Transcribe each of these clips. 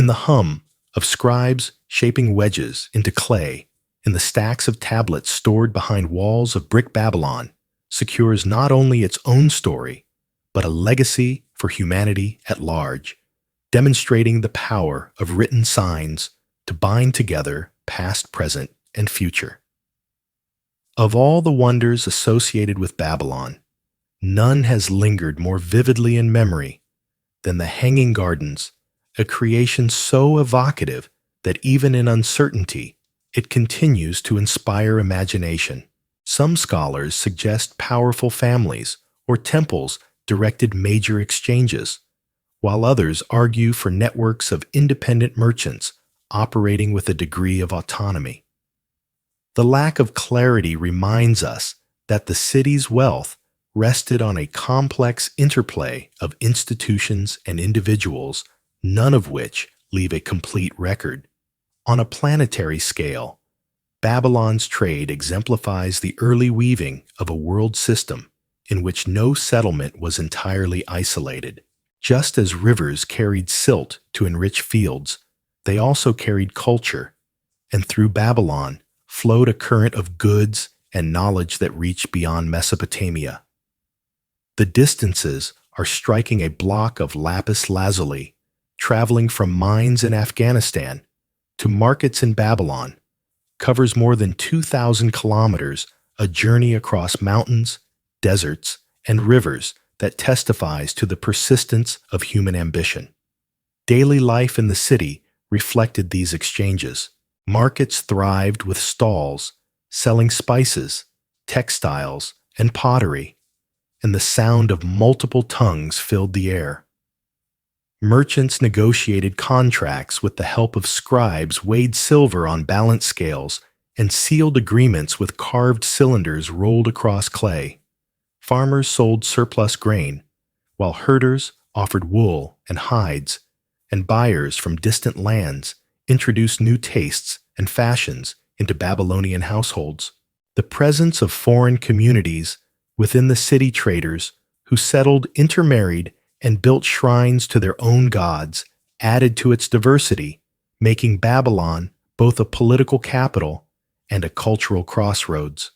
In the hum of scribes shaping wedges into clay, in the stacks of tablets stored behind walls of brick Babylon, secures not only its own story, but a legacy for humanity at large, demonstrating the power of written signs to bind together past, present, and future. Of all the wonders associated with Babylon, none has lingered more vividly in memory than the Hanging Gardens, a creation so evocative that even in uncertainty, it continues to inspire imagination. Some scholars suggest powerful families or temples directed major exchanges, while others argue for networks of independent merchants operating with a degree of autonomy. The lack of clarity reminds us that the city's wealth rested on a complex interplay of institutions and individuals, none of which leave a complete record. On a planetary scale, Babylon's trade exemplifies the early weaving of a world system in which no settlement was entirely isolated. Just as rivers carried silt to enrich fields, they also carried culture, and through Babylon flowed a current of goods and knowledge that reached beyond Mesopotamia. The distances are striking a block of lapis lazuli, traveling from mines in Afghanistan to markets in Babylon, covers more than 2,000 kilometers, a journey across mountains, deserts, and rivers that testifies to the persistence of human ambition. Daily life in the city reflected these exchanges. Markets thrived with stalls selling spices, textiles, and pottery, and the sound of multiple tongues filled the air. Merchants negotiated contracts with the help of scribes, weighed silver on balance scales, and sealed agreements with carved cylinders rolled across clay. Farmers sold surplus grain, while herders offered wool and hides, and buyers from distant lands introduced new tastes and fashions into Babylonian households. The presence of foreign communities within the city, traders who settled, intermarried, and built shrines to their own gods, added to its diversity, making Babylon both a political capital and a cultural crossroads.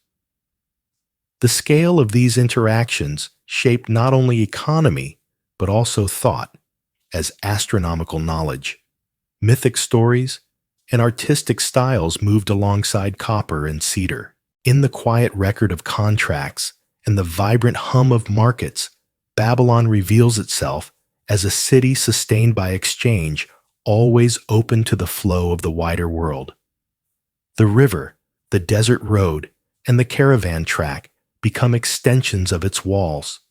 The scale of these interactions shaped not only economy, but also thought, as astronomical knowledge, mythic stories, and artistic styles moved alongside copper and cedar. In the quiet record of contracts and the vibrant hum of markets, Babylon reveals itself as a city sustained by exchange, always open to the flow of the wider world. The river, the desert road, and the caravan track become extensions of its walls,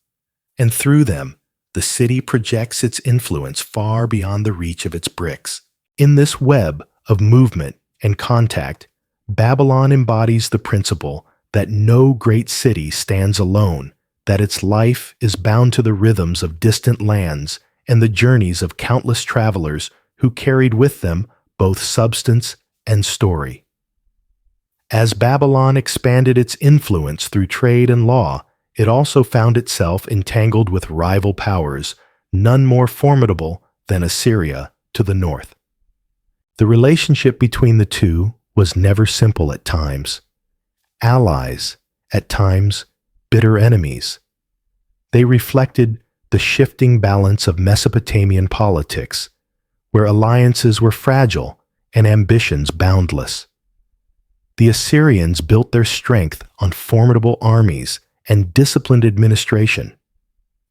and through them, the city projects its influence far beyond the reach of its bricks. In this web of movement and contact, Babylon embodies the principle that no great city stands alone, that its life is bound to the rhythms of distant lands and the journeys of countless travelers who carried with them both substance and story. As Babylon expanded its influence through trade and law, it also found itself entangled with rival powers, none more formidable than Assyria to the north. The relationship between the two was never simple at times. Allies, at times bitter enemies. They reflected the shifting balance of Mesopotamian politics, where alliances were fragile and ambitions boundless. The Assyrians built their strength on formidable armies and disciplined administration,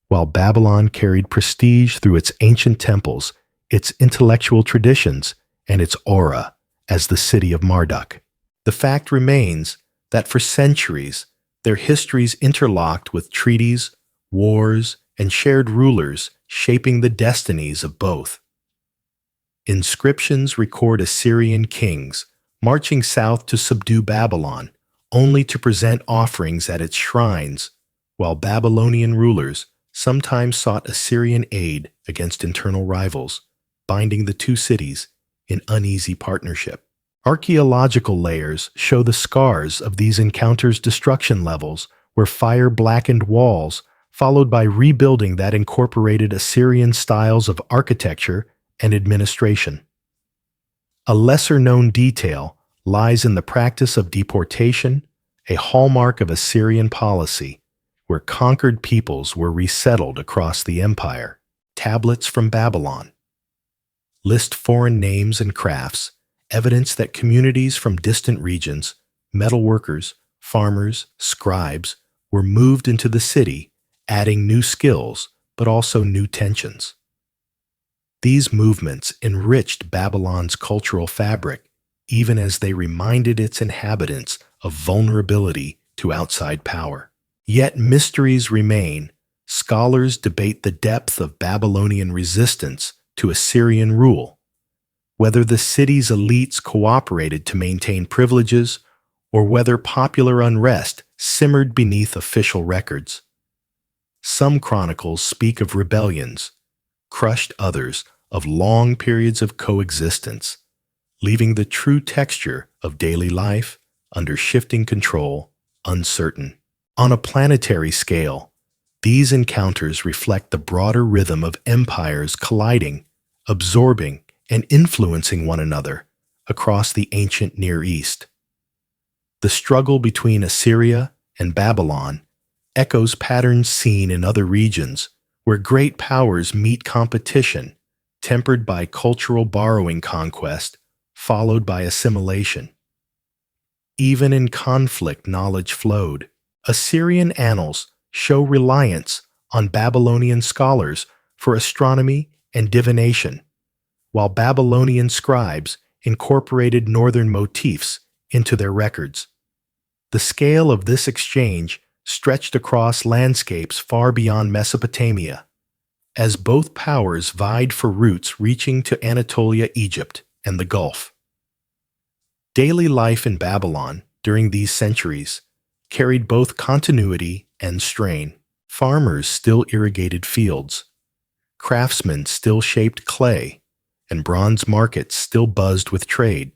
while Babylon carried prestige through its ancient temples, its intellectual traditions, and its aura as the city of Marduk. The fact remains that for centuries, their histories interlocked with treaties, wars, and shared rulers shaping the destinies of both. Inscriptions record Assyrian kings marching south to subdue Babylon, only to present offerings at its shrines, while Babylonian rulers sometimes sought Assyrian aid against internal rivals, binding the two cities in uneasy partnership. Archaeological layers show the scars of these encounters' destruction levels, where fire blackened walls, followed by rebuilding that incorporated Assyrian styles of architecture and administration. A lesser-known detail lies in the practice of deportation, a hallmark of Assyrian policy, where conquered peoples were resettled across the empire. Tablets from Babylon list foreign names and crafts, evidence that communities from distant regions, metalworkers, farmers, scribes, were moved into the city, adding new skills, but also new tensions. These movements enriched Babylon's cultural fabric, even as they reminded its inhabitants of vulnerability to outside power. Yet mysteries remain. Scholars debate the depth of Babylonian resistance to Assyrian rule, whether the city's elites cooperated to maintain privileges, or whether popular unrest simmered beneath official records. Some chronicles speak of rebellions, crushed others of long periods of coexistence, leaving the true texture of daily life under shifting control uncertain. On a planetary scale, these encounters reflect the broader rhythm of empires colliding, absorbing, and influencing one another across the ancient Near East. The struggle between Assyria and Babylon echoes patterns seen in other regions where great powers meet competition, tempered by cultural borrowing conquest, followed by assimilation. Even in conflict, knowledge flowed. Assyrian annals show reliance on Babylonian scholars for astronomy and divination, while Babylonian scribes incorporated northern motifs into their records. The scale of this exchange stretched across landscapes far beyond Mesopotamia, as both powers vied for routes reaching to Anatolia, Egypt, and the Gulf. Daily life in Babylon during these centuries carried both continuity and strain. Farmers still irrigated fields, craftsmen still shaped clay, and bronze markets still buzzed with trade.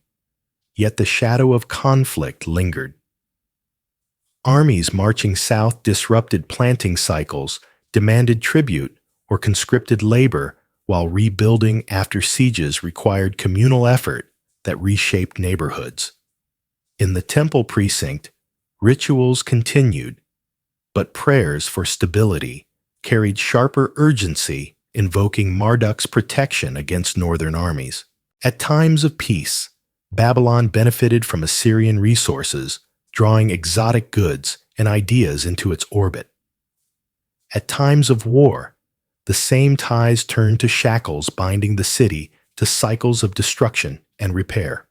Yet the shadow of conflict lingered. Armies marching south disrupted planting cycles, demanded tribute, or conscripted labor, while rebuilding after sieges required communal effort that reshaped neighborhoods. In the temple precinct, rituals continued, but prayers for stability carried sharper urgency, invoking Marduk's protection against northern armies. At times of peace, Babylon benefited from Assyrian resources, drawing exotic goods and ideas into its orbit. At times of war, the same ties turned to shackles binding the city to cycles of destruction and repair.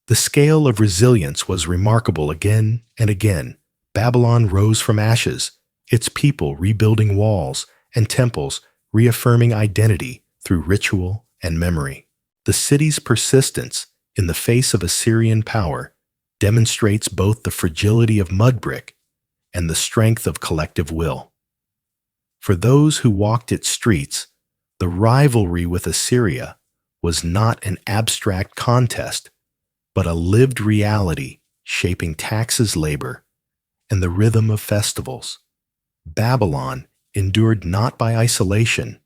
The scale of resilience was remarkable. Again and again, Babylon rose from ashes, its people rebuilding walls and temples, reaffirming identity through ritual and memory. The city's persistence in the face of Assyrian power demonstrates both the fragility of mud brick and the strength of collective will. For those who walked its streets, the rivalry with Assyria was not an abstract contest, but a lived reality shaping taxes, labor, and the rhythm of festivals. Babylon endured not by isolation,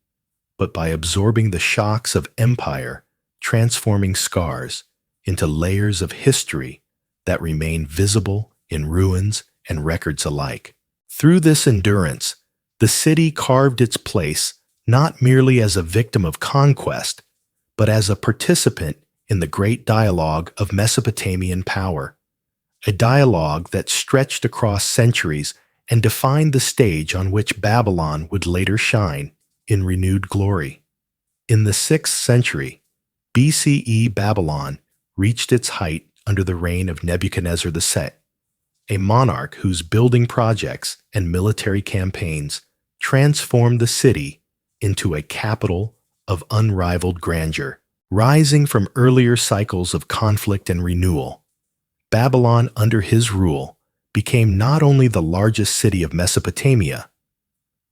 but by absorbing the shocks of empire, transforming scars into layers of history that remain visible in ruins and records alike. Through this endurance, the city carved its place not merely as a victim of conquest, but as a participant in the great dialogue of Mesopotamian power, a dialogue that stretched across centuries and defined the stage on which Babylon would later shine in renewed glory. In the 6th century, BCE, Babylon reached its height under the reign of Nebuchadnezzar II, a monarch whose building projects and military campaigns transformed the city into a capital of unrivaled grandeur. Rising from earlier cycles of conflict and renewal, Babylon under his rule became not only the largest city of Mesopotamia,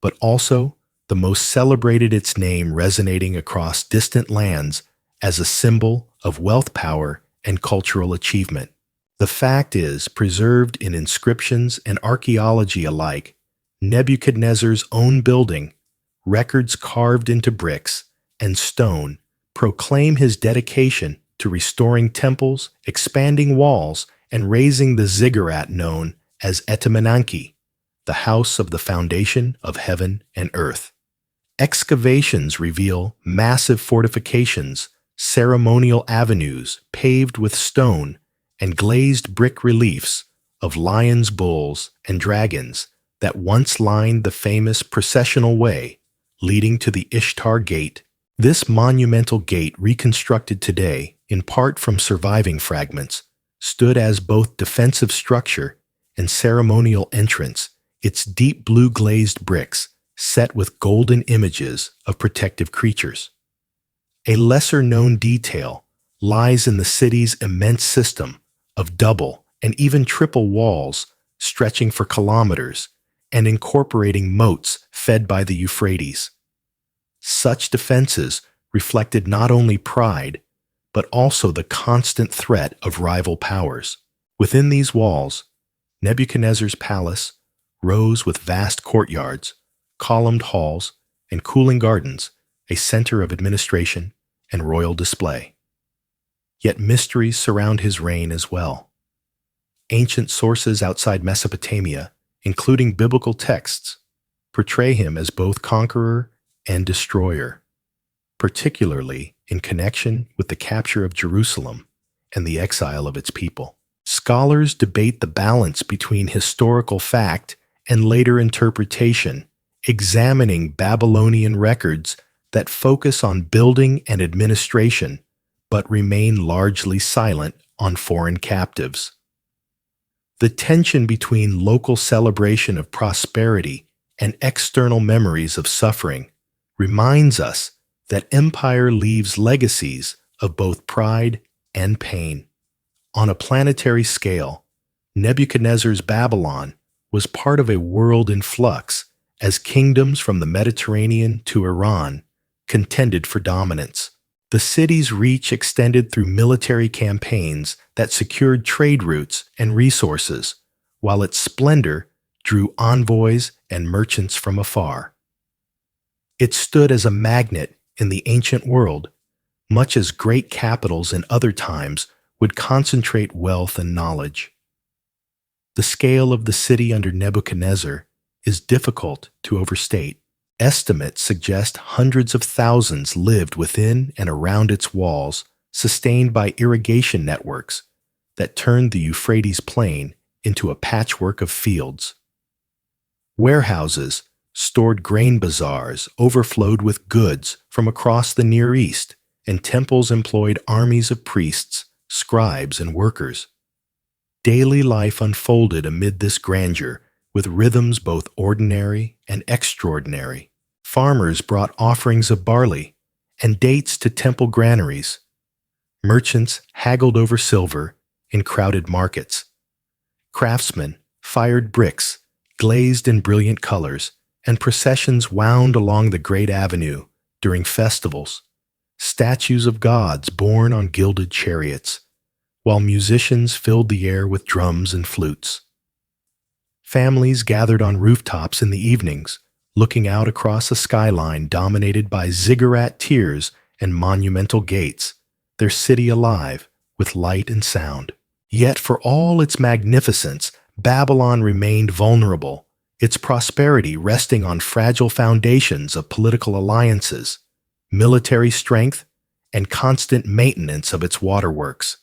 but also the most celebrated, its name resonating across distant lands as a symbol of wealth, power, and cultural achievement. The fact is, preserved in inscriptions and archaeology alike, Nebuchadnezzar's own building, records carved into bricks and stone proclaim his dedication to restoring temples, expanding walls, and raising the ziggurat known as Etemenanki, the house of the foundation of heaven and earth. Excavations reveal massive fortifications, ceremonial avenues paved with stone, and glazed brick reliefs of lions, bulls, and dragons that once lined the famous processional way leading to the Ishtar Gate. This monumental gate, reconstructed today in part from surviving fragments, stood as both defensive structure and ceremonial entrance, its deep blue glazed bricks set with golden images of protective creatures. A lesser-known detail lies in the city's immense system of double and even triple walls stretching for kilometers and incorporating moats fed by the Euphrates. Such defenses reflected not only pride, but also the constant threat of rival powers. Within these walls, Nebuchadnezzar's palace rose with vast courtyards, columned halls, and cooling gardens, a center of administration and royal display. Yet mysteries surround his reign as well. Ancient sources outside Mesopotamia, including biblical texts, portray him as both conqueror and destroyer, particularly in connection with the capture of Jerusalem and the exile of its people. Scholars debate the balance between historical fact and later interpretation, examining Babylonian records that focus on building and administration, but remain largely silent on foreign captives. The tension between local celebration of prosperity and external memories of suffering reminds us that empire leaves legacies of both pride and pain. On a planetary scale, Nebuchadnezzar's Babylon was part of a world in flux as kingdoms from the Mediterranean to Iran contended for dominance. The city's reach extended through military campaigns that secured trade routes and resources, while its splendor drew envoys and merchants from afar. It stood as a magnet in the ancient world, much as great capitals in other times would concentrate wealth and knowledge. The scale of the city under Nebuchadnezzar is difficult to overstate. Estimates suggest hundreds of thousands lived within and around its walls, sustained by irrigation networks that turned the Euphrates plain into a patchwork of fields. Warehouses stored grain bazaars overflowed with goods from across the Near East, and temples employed armies of priests, scribes, and workers. Daily life unfolded amid this grandeur, with rhythms both ordinary and extraordinary. Farmers brought offerings of barley and dates to temple granaries. Merchants haggled over silver in crowded markets. Craftsmen fired bricks, glazed in brilliant colors, and processions wound along the great avenue during festivals. Statues of gods borne on gilded chariots, while musicians filled the air with drums and flutes. Families gathered on rooftops in the evenings, looking out across a skyline dominated by ziggurat tiers and monumental gates, their city alive with light and sound. Yet for all its magnificence, Babylon remained vulnerable, its prosperity resting on fragile foundations of political alliances, military strength, and constant maintenance of its waterworks.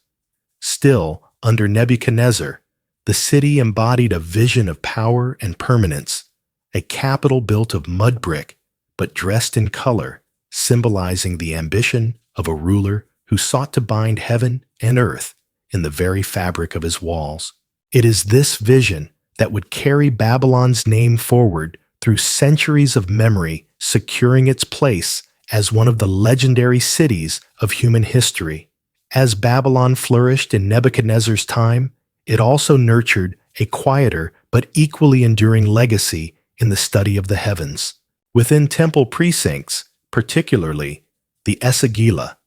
Still, under Nebuchadnezzar, the city embodied a vision of power and permanence, a capital built of mud brick but dressed in color, symbolizing the ambition of a ruler who sought to bind heaven and earth in the very fabric of his walls. It is this vision that would carry Babylon's name forward through centuries of memory, securing its place as one of the legendary cities of human history. As Babylon flourished in Nebuchadnezzar's time, it also nurtured a quieter but equally enduring legacy in the study of the heavens. Within temple precincts, particularly the Esagila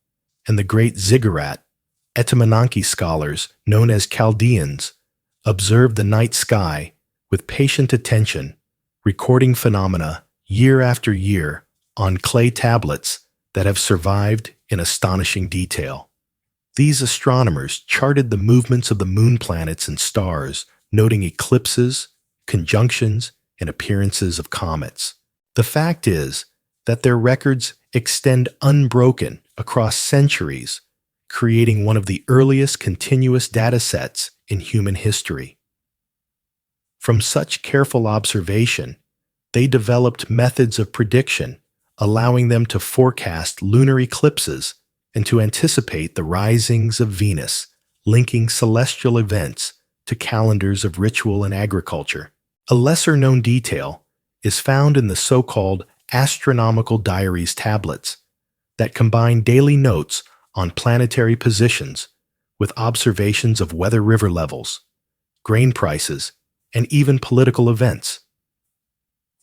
and the great ziggurat, Etemenanki scholars, known as Chaldeans, observed the night sky with patient attention, recording phenomena year after year on clay tablets that have survived in astonishing detail. These astronomers charted the movements of the moon planets and stars, noting eclipses, conjunctions, and appearances of comets. The fact is that their records extend unbroken across centuries, creating one of the earliest continuous data sets in human history. From such careful observation, they developed methods of prediction, allowing them to forecast lunar eclipses and to anticipate the risings of Venus, linking celestial events to calendars of ritual and agriculture. A lesser-known detail is found in the so-called astronomical diaries tablets that combine daily notes on planetary positions with observations of weather river levels, grain prices, and even political events.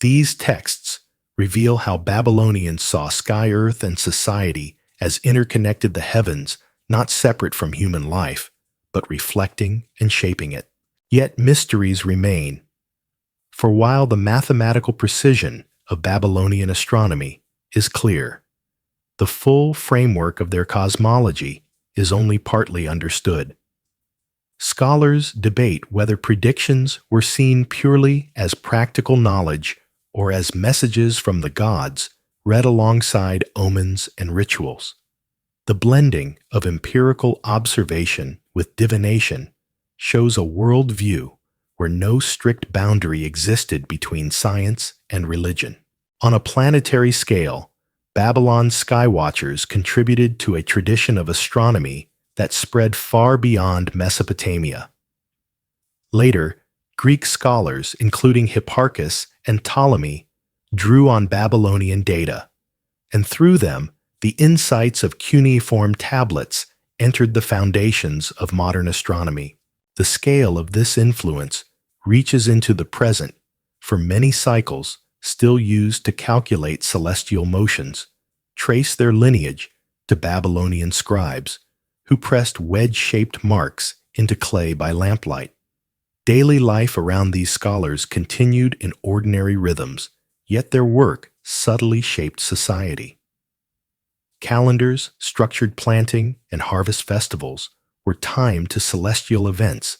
These texts reveal how Babylonians saw sky, earth, and society as interconnected the heavens, not separate from human life, but reflecting and shaping it. Yet mysteries remain. For while the mathematical precision of Babylonian astronomy is clear, the full framework of their cosmology is only partly understood. Scholars debate whether predictions were seen purely as practical knowledge or as messages from the gods read alongside omens and rituals. The blending of empirical observation with divination shows a worldview where no strict boundary existed between science and religion. On a planetary scale, Babylon's skywatchers contributed to a tradition of astronomy that spread far beyond Mesopotamia. Later, Greek scholars, including Hipparchus and Ptolemy, drew on Babylonian data, and through them, the insights of cuneiform tablets entered the foundations of modern astronomy. The scale of this influence reaches into the present, for many cycles still used to calculate celestial motions trace their lineage to Babylonian scribes, who pressed wedge-shaped marks into clay by lamplight. Daily life around these scholars continued in ordinary rhythms, yet their work subtly shaped society. Calendars, structured planting, and harvest festivals were timed to celestial events,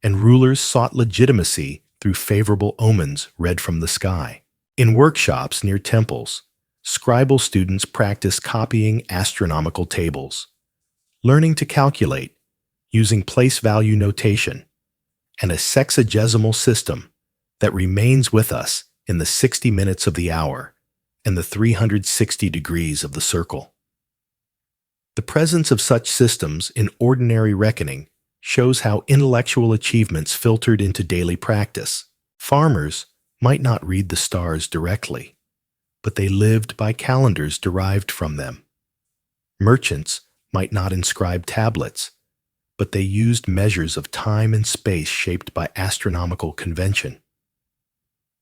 and rulers sought legitimacy through favorable omens read from the sky. In workshops near temples, scribal students practiced copying astronomical tables, learning to calculate using place value notation, and a sexagesimal system that remains with us in the 60 minutes of the hour and the 360 degrees of the circle. The presence of such systems in ordinary reckoning shows how intellectual achievements filtered into daily practice. Farmers might not read the stars directly, but they lived by calendars derived from them. Merchants might not inscribe tablets, but they used measures of time and space shaped by astronomical convention.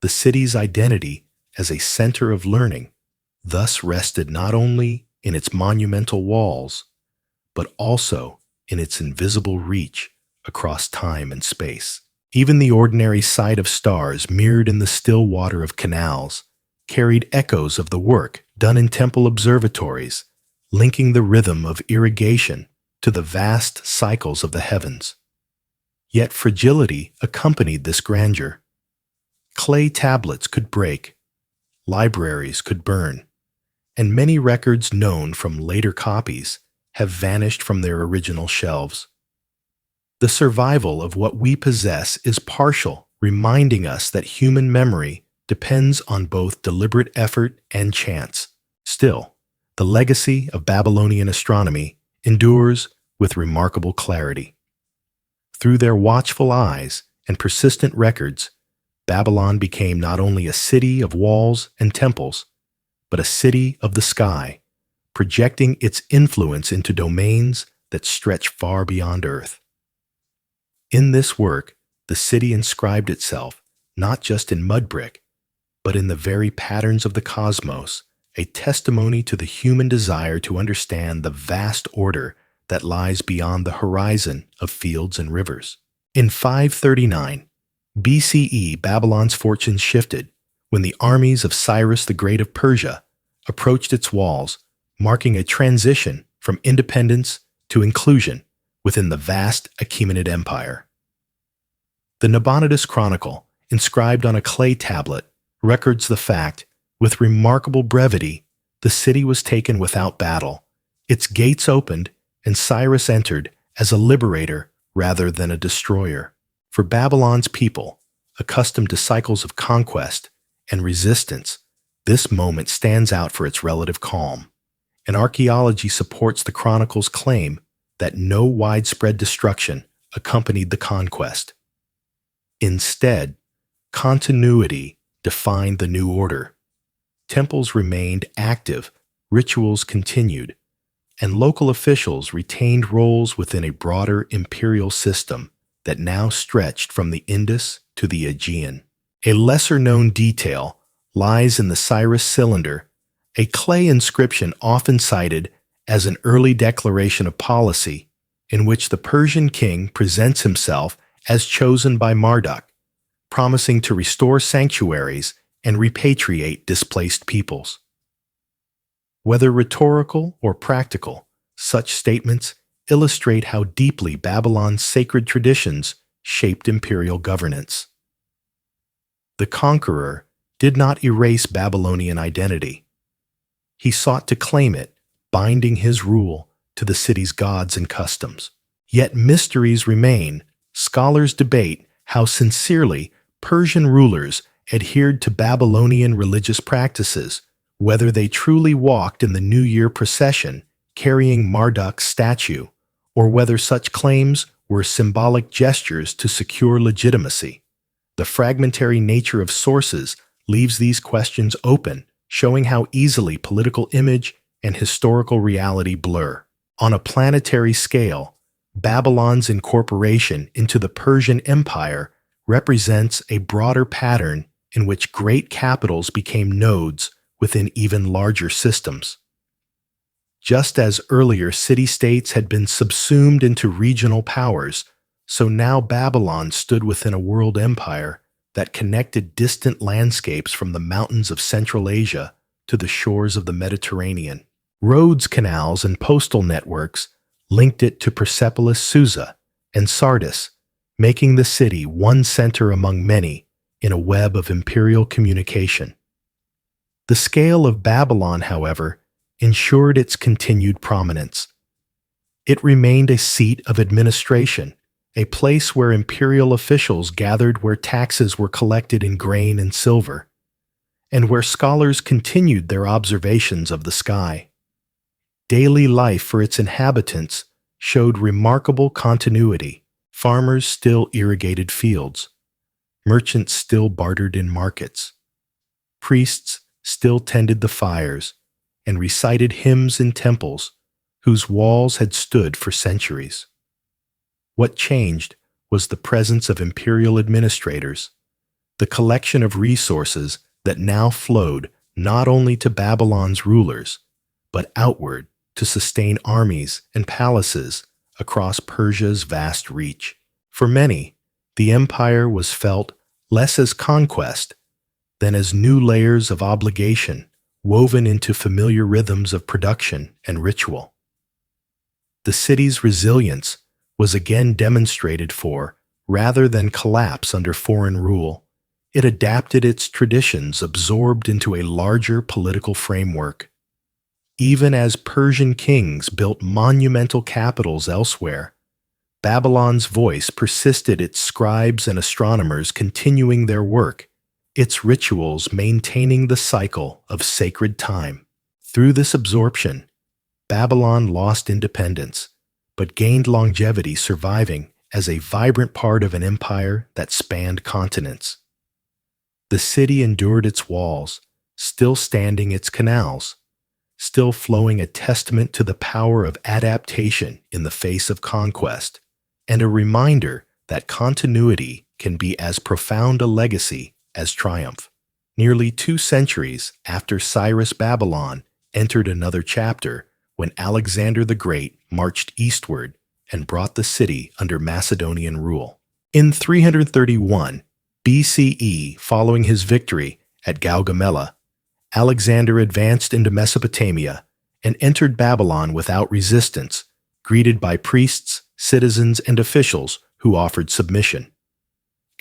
The city's identity as a center of learning thus rested not only in its monumental walls, but also in its invisible reach across time and space. Even the ordinary sight of stars mirrored in the still water of canals carried echoes of the work done in temple observatories, linking the rhythm of irrigation to the vast cycles of the heavens. Yet fragility accompanied this grandeur. Clay tablets could break, libraries could burn, and many records known from later copies have vanished from their original shelves. The survival of what we possess is partial, reminding us that human memory depends on both deliberate effort and chance. Still, the legacy of Babylonian astronomy endures with remarkable clarity. Through their watchful eyes and persistent records, Babylon became not only a city of walls and temples, but a city of the sky, projecting its influence into domains that stretch far beyond Earth. In this work, the city inscribed itself not just in mud brick, but in the very patterns of the cosmos, a testimony to the human desire to understand the vast order that lies beyond the horizon of fields and rivers. In 539 BCE, Babylon's fortunes shifted when the armies of Cyrus the Great of Persia approached its walls, marking a transition from independence to inclusion within the vast Achaemenid Empire. The Nabonidus Chronicle, inscribed on a clay tablet, records the fact, with remarkable brevity, the city was taken without battle, its gates opened, and Cyrus entered as a liberator rather than a destroyer. For Babylon's people, accustomed to cycles of conquest and resistance, this moment stands out for its relative calm, and archaeology supports the chronicle's claim that no widespread destruction accompanied the conquest. Instead, continuity defined the new order. Temples remained active, rituals continued, and local officials retained roles within a broader imperial system that now stretched from the Indus to the Aegean. A lesser-known detail lies in the Cyrus cylinder, a clay inscription often cited as an early declaration of policy in which the Persian king presents himself as chosen by Marduk, promising to restore sanctuaries and repatriate displaced peoples. Whether rhetorical or practical, such statements illustrate how deeply Babylon's sacred traditions shaped imperial governance. The conqueror did not erase Babylonian identity. He sought to claim it, binding his rule to the city's gods and customs. Yet mysteries remain. Scholars debate how sincerely Persian rulers adhered to Babylonian religious practices, whether they truly walked in the New Year procession carrying Marduk's statue, or whether such claims were symbolic gestures to secure legitimacy. The fragmentary nature of sources leaves these questions open, showing how easily political image and historical reality blur. On a planetary scale, Babylon's incorporation into the Persian Empire represents a broader pattern in which great capitals became nodes within even larger systems. Just as earlier city-states had been subsumed into regional powers, so now Babylon stood within a world empire that connected distant landscapes from the mountains of Central Asia to the shores of the Mediterranean. Roads, canals, and postal networks linked it to Persepolis, Susa, and Sardis, making the city one center among many in a web of imperial communication. The scale of Babylon, however, ensured its continued prominence. It remained a seat of administration, a place where imperial officials gathered, where taxes were collected in grain and silver, and where scholars continued their observations of the sky. Daily life for its inhabitants showed remarkable continuity. Farmers still irrigated fields. Merchants still bartered in markets. Priests still tended the fires and recited hymns in temples whose walls had stood for centuries. What changed was the presence of imperial administrators, the collection of resources that now flowed not only to Babylon's rulers, but outward to sustain armies and palaces across Persia's vast reach. For many, the empire was felt less as conquest than as new layers of obligation woven into familiar rhythms of production and ritual. The city's resilience was again demonstrated for, rather than collapse under foreign rule, it adapted its traditions, absorbed into a larger political framework. Even as Persian kings built monumental capitals elsewhere, Babylon's voice persisted, its scribes and astronomers continuing their work, its rituals maintaining the cycle of sacred time. Through this absorption, Babylon lost independence, but gained longevity, surviving as a vibrant part of an empire that spanned continents. The city endured its walls, still standing, its canals, still flowing, a testament to the power of adaptation in the face of conquest, and a reminder that continuity can be as profound a legacy as triumph. Nearly 2 centuries after Cyrus, Babylon entered another chapter when Alexander the Great marched eastward and brought the city under Macedonian rule. In 331 BCE, following his victory at Gaugamela, Alexander advanced into Mesopotamia and entered Babylon without resistance, greeted by priests, citizens, and officials who offered submission.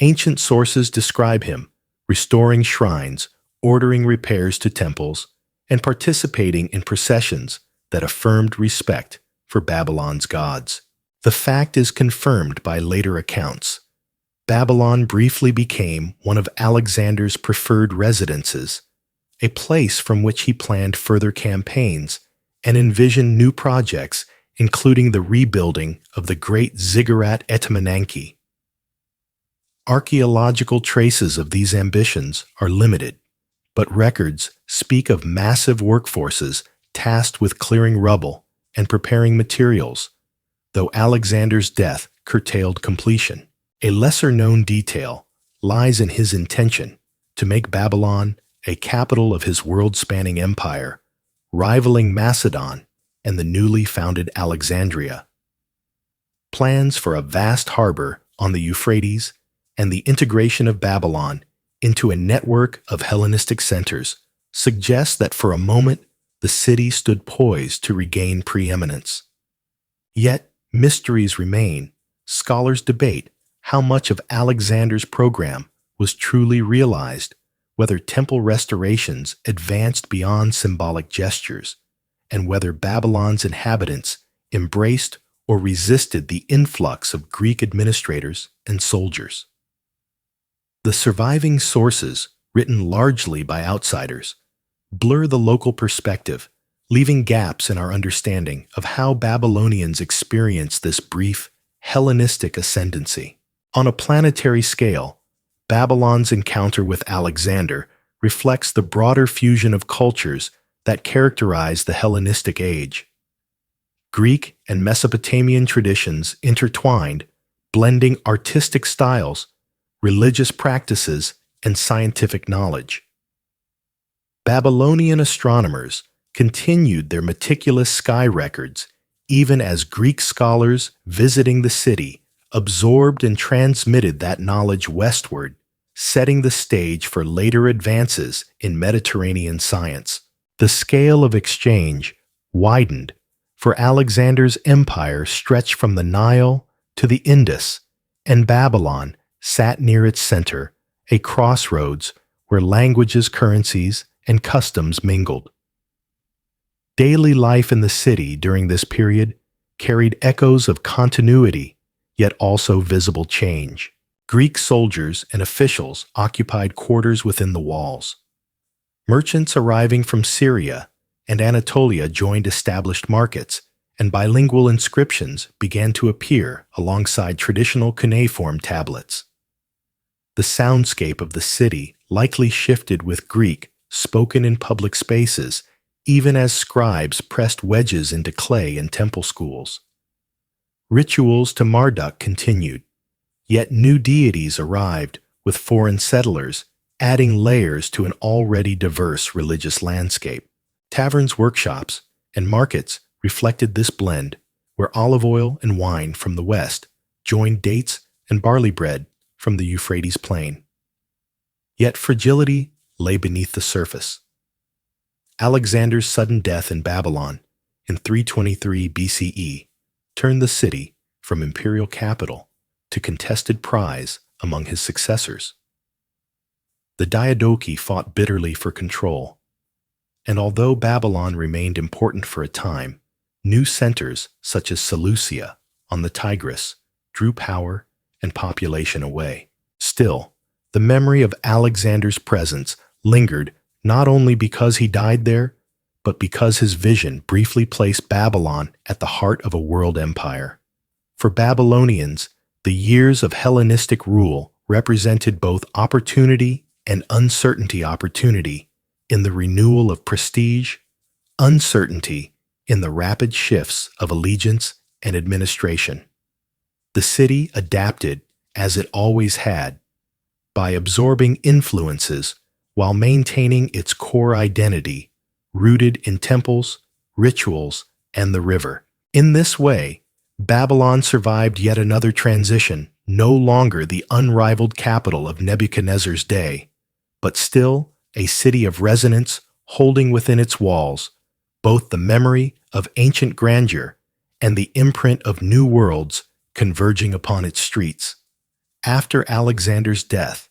Ancient sources describe him restoring shrines, ordering repairs to temples, and participating in processions that affirmed respect for Babylon's gods. The fact is confirmed by later accounts. Babylon briefly became one of Alexander's preferred residences, a place from which he planned further campaigns and envisioned new projects, including the rebuilding of the great ziggurat Etemenanke. Archaeological traces of these ambitions are limited, but records speak of massive workforces tasked with clearing rubble and preparing materials, though Alexander's death curtailed completion. A lesser-known detail lies in his intention to make Babylon a capital of his world-spanning empire, rivaling Macedon and the newly founded Alexandria. Plans for a vast harbor on the Euphrates and the integration of Babylon into a network of Hellenistic centers suggest that for a moment the city stood poised to regain preeminence. Yet, mysteries remain. Scholars debate how much of Alexander's program was truly realized, whether temple restorations advanced beyond symbolic gestures, and whether Babylon's inhabitants embraced or resisted the influx of Greek administrators and soldiers. The surviving sources, written largely by outsiders, blur the local perspective, leaving gaps in our understanding of how Babylonians experienced this brief Hellenistic ascendancy. On a planetary scale, Babylon's encounter with Alexander reflects the broader fusion of cultures that characterized the Hellenistic age. Greek and Mesopotamian traditions intertwined, blending artistic styles, religious practices, and scientific knowledge. Babylonian astronomers continued their meticulous sky records even as Greek scholars visiting the city absorbed and transmitted that knowledge westward, setting the stage for later advances in Mediterranean science. The scale of exchange widened, for Alexander's empire stretched from the Nile to the Indus, and Babylon sat near its center, a crossroads where languages, currencies, and customs mingled. Daily life in the city during this period carried echoes of continuity, yet also visible change. Greek soldiers and officials occupied quarters within the walls. Merchants arriving from Syria and Anatolia joined established markets, and bilingual inscriptions began to appear alongside traditional cuneiform tablets. The soundscape of the city likely shifted with Greek spoken in public spaces, even as scribes pressed wedges into clay in temple schools. Rituals to Marduk continued, yet new deities arrived, with foreign settlers adding layers to an already diverse religious landscape. Taverns, workshops, and markets reflected this blend, where olive oil and wine from the west joined dates and barley bread from the Euphrates plain. Yet fragility lay beneath the surface. Alexander's sudden death in Babylon in 323 BCE turned the city from imperial capital to contested prize among his successors. The Diadochi fought bitterly for control, and although Babylon remained important for a time, new centers such as Seleucia on the Tigris drew power and population away. Still, the memory of Alexander's presence lingered not only because he died there, but because his vision briefly placed Babylon at the heart of a world empire. For Babylonians, the years of Hellenistic rule represented both opportunity and uncertainty. Opportunity in the renewal of prestige, uncertainty in the rapid shifts of allegiance and administration. The city adapted, as it always had, by absorbing influences while maintaining its core identity, rooted in temples, rituals, and the river. In this way, Babylon survived yet another transition, no longer the unrivaled capital of Nebuchadnezzar's day, but still a city of resonance holding within its walls both the memory of ancient grandeur and the imprint of new worlds converging upon its streets. After Alexander's death,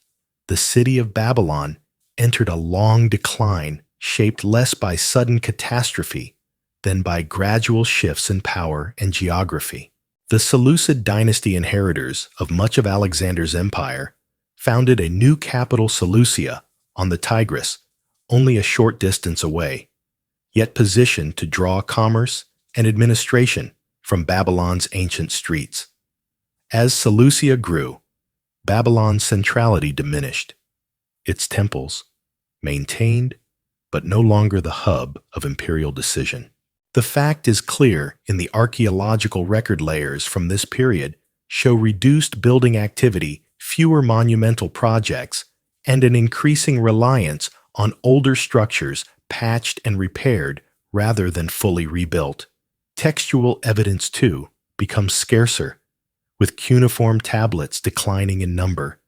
the city of Babylon entered a long decline shaped less by sudden catastrophe than by gradual shifts in power and geography. The Seleucid dynasty inheritors of much of Alexander's empire founded a new capital, Seleucia, on the Tigris, only a short distance away, yet positioned to draw commerce and administration from Babylon's ancient streets. As Seleucia grew, Babylon's centrality diminished. Its temples, maintained, but no longer the hub of imperial decision. The fact is clear in the archaeological record layers from this period show reduced building activity, fewer monumental projects, and an increasing reliance on older structures patched and repaired rather than fully rebuilt. Textual evidence, too, becomes scarcer, with cuneiform tablets declining in number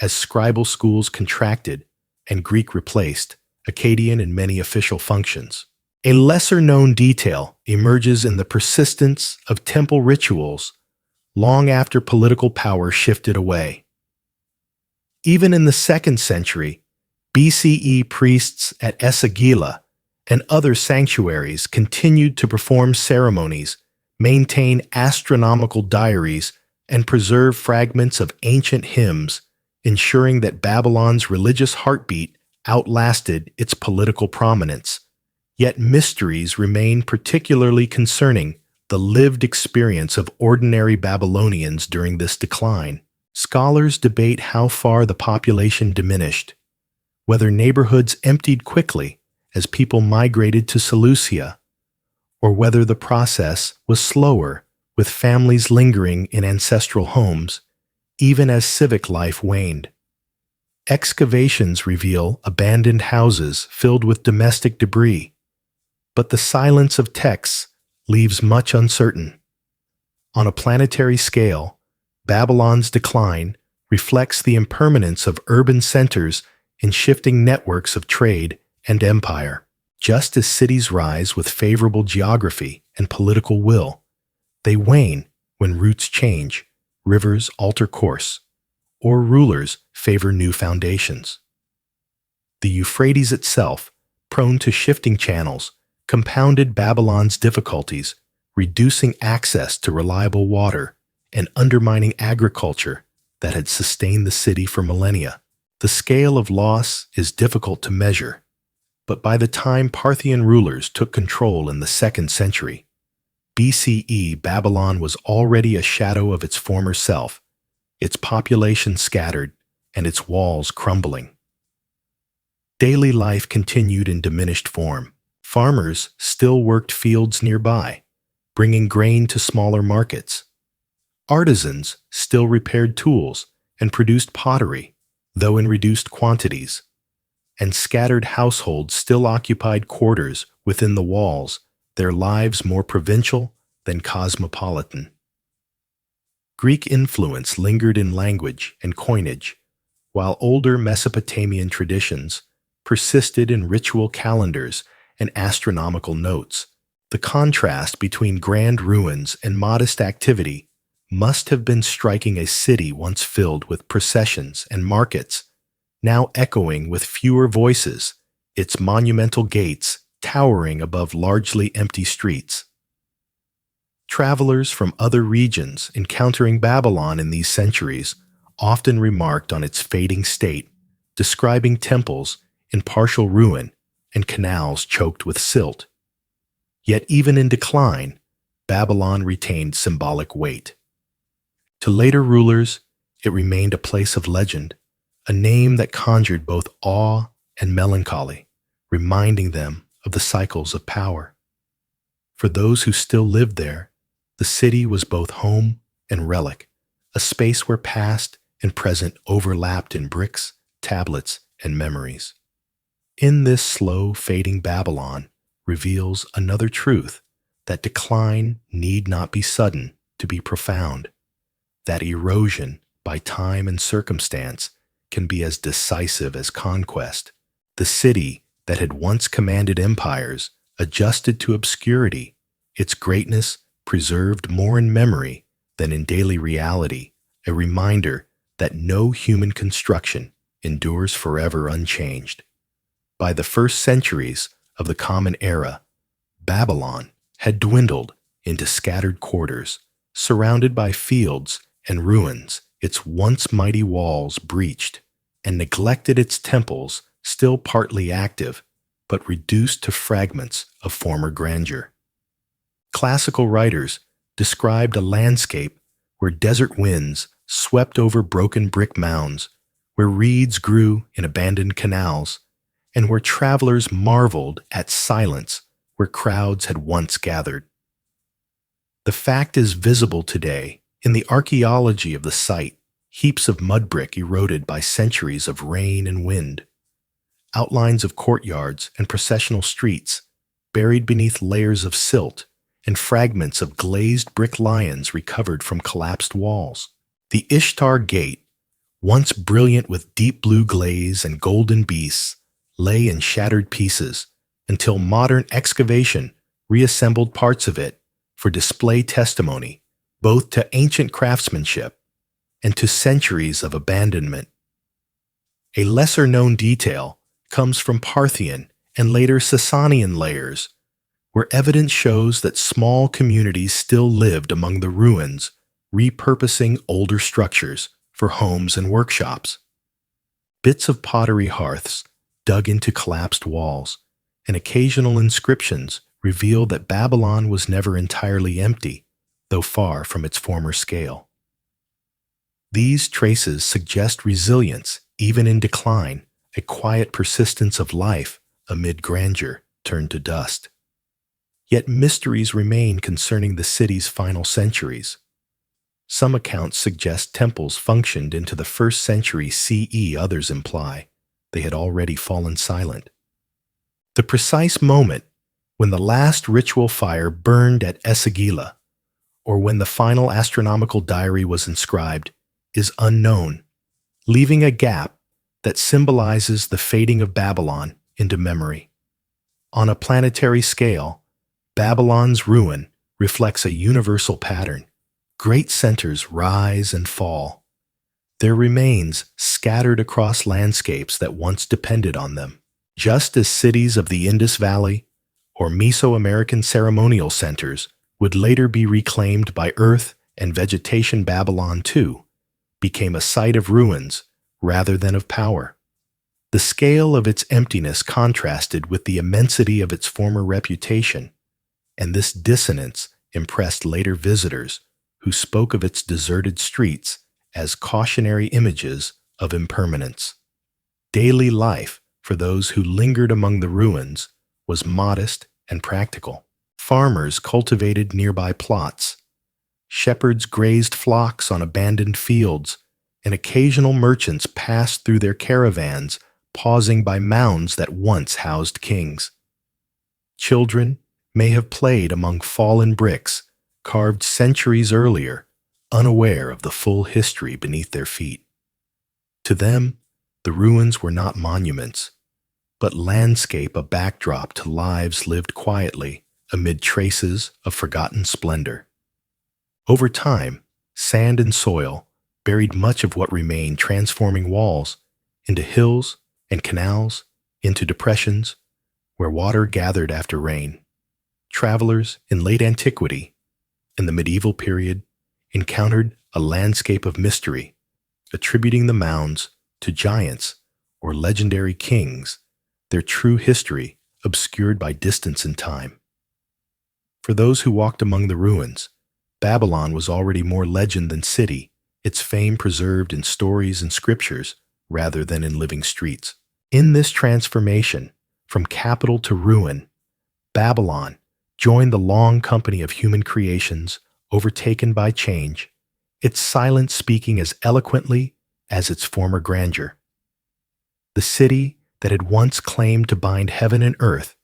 as scribal schools contracted and Greek replaced Akkadian in many official functions. A lesser-known detail emerges in the persistence of temple rituals long after political power shifted away. Even in the 2nd century, BCE priests at Esagila and other sanctuaries continued to perform ceremonies, maintain astronomical diaries, and preserve fragments of ancient hymns, ensuring that Babylon's religious heartbeat outlasted its political prominence. Yet mysteries remain particularly concerning the lived experience of ordinary Babylonians during this decline. Scholars debate how far the population diminished, whether neighborhoods emptied quickly as people migrated to Seleucia, or whether the process was slower, with families lingering in ancestral homes, even as civic life waned. Excavations reveal abandoned houses filled with domestic debris, but the silence of texts leaves much uncertain. On a planetary scale, Babylon's decline reflects the impermanence of urban centers in shifting networks of trade and empire. Just as cities rise with favorable geography and political will, they wane when routes change, rivers alter course, or rulers favor new foundations. The Euphrates itself, prone to shifting channels, compounded Babylon's difficulties, reducing access to reliable water and undermining agriculture that had sustained the city for millennia. The scale of loss is difficult to measure, but by the time Parthian rulers took control in the 2nd century, BCE, Babylon was already a shadow of its former self, its population scattered and its walls crumbling. Daily life continued in diminished form. Farmers still worked fields nearby, bringing grain to smaller markets. Artisans still repaired tools and produced pottery, though in reduced quantities. And scattered households still occupied quarters within the walls, their lives more provincial than cosmopolitan. Greek influence lingered in language and coinage, while older Mesopotamian traditions persisted in ritual calendars and astronomical notes. The contrast between grand ruins and modest activity must have been striking a city once filled with processions and markets, now echoing with fewer voices, its monumental gates towering above largely empty streets. Travelers from other regions encountering Babylon in these centuries often remarked on its fading state, describing temples in partial ruin and canals choked with silt. Yet even in decline, Babylon retained symbolic weight. To later rulers, it remained a place of legend, a name that conjured both awe and melancholy, reminding them of the cycles of power. For those who still lived there, the city was both home and relic, a space where past and present overlapped in bricks, tablets, and memories. In this slow, fading Babylon reveals another truth, that decline need not be sudden to be profound, that erosion by time and circumstance can be as decisive as conquest. The city that had once commanded empires adjusted to obscurity, its greatness preserved more in memory than in daily reality, a reminder that no human construction endures forever unchanged. By the first centuries of the Common Era, Babylon had dwindled into scattered quarters, surrounded by fields and ruins, its once mighty walls breached, and neglected its temples still partly active, but reduced to fragments of former grandeur. Classical writers described a landscape where desert winds swept over broken brick mounds, where reeds grew in abandoned canals, and where travelers marveled at silence where crowds had once gathered. The fact is visible today in the archaeology of the site, heaps of mud brick eroded by centuries of rain and wind, outlines of courtyards and processional streets buried beneath layers of silt, and fragments of glazed brick lions recovered from collapsed walls. The Ishtar Gate, once brilliant with deep blue glaze and golden beasts, lay in shattered pieces until modern excavation reassembled parts of it for display testimony both to ancient craftsmanship and to centuries of abandonment. A lesser-known detail comes from Parthian and later Sasanian layers, where evidence shows that small communities still lived among the ruins, repurposing older structures for homes and workshops. Bits of pottery hearths dug into collapsed walls, and occasional inscriptions reveal that Babylon was never entirely empty, though far from its former scale. These traces suggest resilience even in decline, a quiet persistence of life amid grandeur turned to dust. Yet mysteries remain concerning the city's final centuries. Some accounts suggest temples functioned into the 1st century CE, others imply they had already fallen silent. The precise moment when the last ritual fire burned at Esagila, or when the final astronomical diary was inscribed, is unknown, leaving a gap that symbolizes the fading of Babylon into memory. On a planetary scale, Babylon's ruin reflects a universal pattern. Great centers rise and fall, their remains scattered across landscapes that once depended on them. Just as cities of the Indus Valley or Mesoamerican ceremonial centers would later be reclaimed by earth and vegetation, Babylon, too, became a site of ruins rather than of power. The scale of its emptiness contrasted with the immensity of its former reputation, and this dissonance impressed later visitors who spoke of its deserted streets as cautionary images of impermanence. Daily life for those who lingered among the ruins was modest and practical. Farmers cultivated nearby plots. Shepherds grazed flocks on abandoned fields, and occasional merchants passed through their caravans, pausing by mounds that once housed kings. Children may have played among fallen bricks carved centuries earlier, unaware of the full history beneath their feet. To them, the ruins were not monuments, but landscape, a backdrop to lives lived quietly amid traces of forgotten splendor. Over time, sand and soil buried much of what remained, transforming walls into hills and canals, into depressions where water gathered after rain. Travelers in late antiquity, in the medieval period, encountered a landscape of mystery, attributing the mounds to giants or legendary kings, their true history obscured by distance and time. For those who walked among the ruins, Babylon was already more legend than city, its fame preserved in stories and scriptures rather than in living streets. In this transformation, from capital to ruin, Babylon joined the long company of human creations overtaken by change, its silence speaking as eloquently as its former grandeur. The city that had once claimed to bind heaven and earth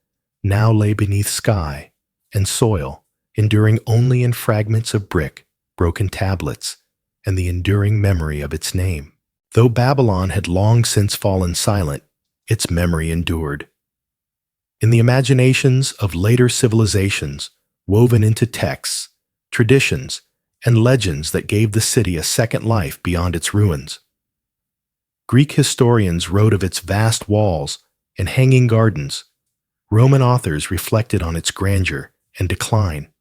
now lay beneath sky and soil, enduring only in fragments of brick, broken tablets, and the enduring memory of its name. Though Babylon had long since fallen silent, its memory endured. In the imaginations of later civilizations, woven into texts, traditions, and legends that gave the city a second life beyond its ruins. Greek historians wrote of its vast walls and hanging gardens. Roman authors reflected on its grandeur and decline,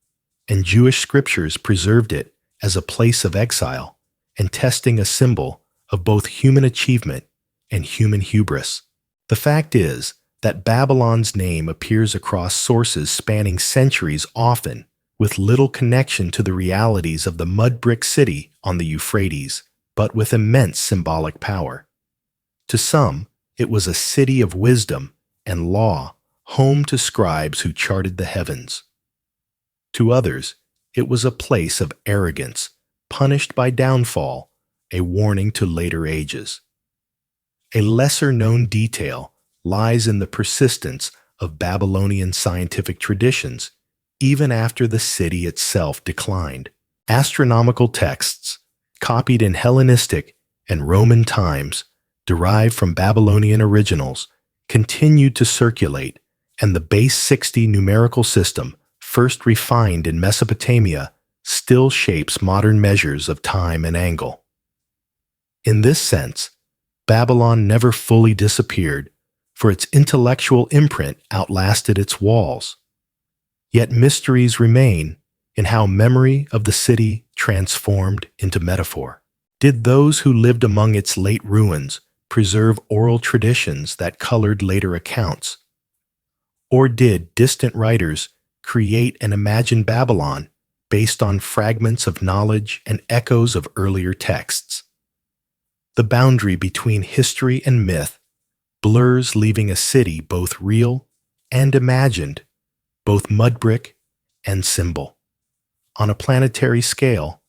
and Jewish scriptures preserved it as a place of exile and testing, a symbol of both human achievement and human hubris. The fact is that Babylon's name appears across sources spanning centuries, often with little connection to the realities of the mud brick city on the Euphrates, but with immense symbolic power. To some, it was a city of wisdom and law, home to scribes who charted the heavens. To others, it was a place of arrogance, punished by downfall, a warning to later ages. A lesser-known detail lies in the persistence of Babylonian scientific traditions even after the city itself declined. Astronomical texts, copied in Hellenistic and Roman times, derived from Babylonian originals, continued to circulate, and the base 60 numerical system, first refined in Mesopotamia, still shapes modern measures of time and angle. In this sense, Babylon never fully disappeared, for its intellectual imprint outlasted its walls. Yet mysteries remain in how memory of the city transformed into metaphor. Did those who lived among its late ruins preserve oral traditions that colored later accounts? Or did distant writers create an imagined Babylon based on fragments of knowledge and echoes of earlier texts? The boundary between history and myth blurs, leaving a city both real and imagined, both mud brick and symbol. On a planetary scale,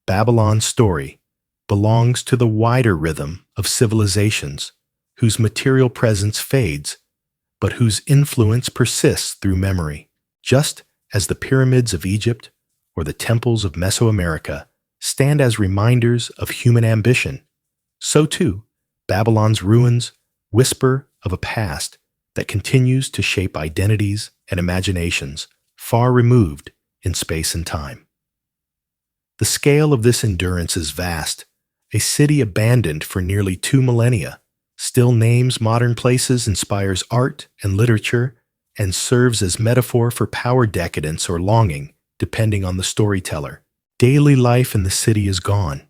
Babylon's story belongs to the wider rhythm of civilizations whose material presence fades, but whose influence persists through memory. Just as the pyramids of Egypt or the temples of Mesoamerica stand as reminders of human ambition, so too Babylon's ruins whisper of a past that continues to shape identities and imaginations far removed in space and time. The scale of this endurance is vast. A city abandoned for nearly 2 millennia still names modern places, inspires art and literature, and serves as metaphor for power, decadence, or longing, depending on the storyteller. Daily life in the city is gone,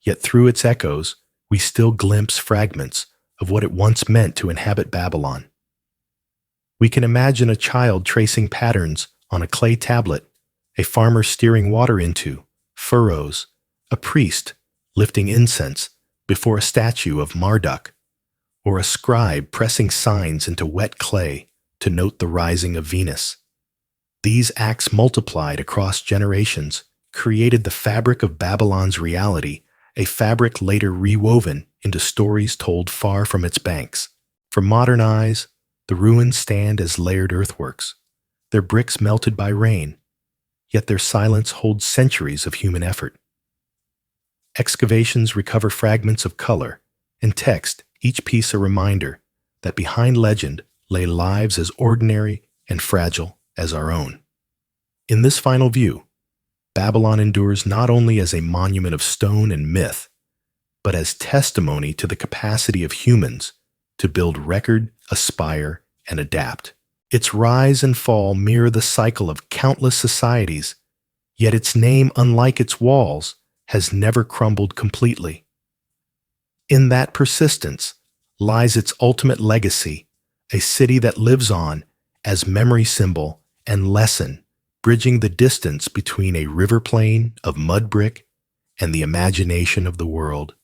yet through its echoes, we still glimpse fragments of what it once meant to inhabit Babylon. We can imagine a child tracing patterns on a clay tablet, a farmer steering water into furrows, a priest lifting incense before a statue of Marduk, or a scribe pressing signs into wet clay to note the rising of Venus. These acts multiplied across generations created the fabric of Babylon's reality, a fabric later rewoven into stories told far from its banks. For modern eyes, the ruins stand as layered earthworks, their bricks melted by rain, yet their silence holds centuries of human effort. Excavations recover fragments of color and text, each piece a reminder that behind legend lay lives as ordinary and fragile as our own. In this final view, Babylon endures not only as a monument of stone and myth, but as testimony to the capacity of humans to build record, aspire, and adapt. Its rise and fall mirror the cycle of countless societies, yet its name, unlike its walls, has never crumbled completely. In that persistence lies its ultimate legacy, a city that lives on as memory symbol and lesson, bridging the distance between a river plain of mud brick and the imagination of the world.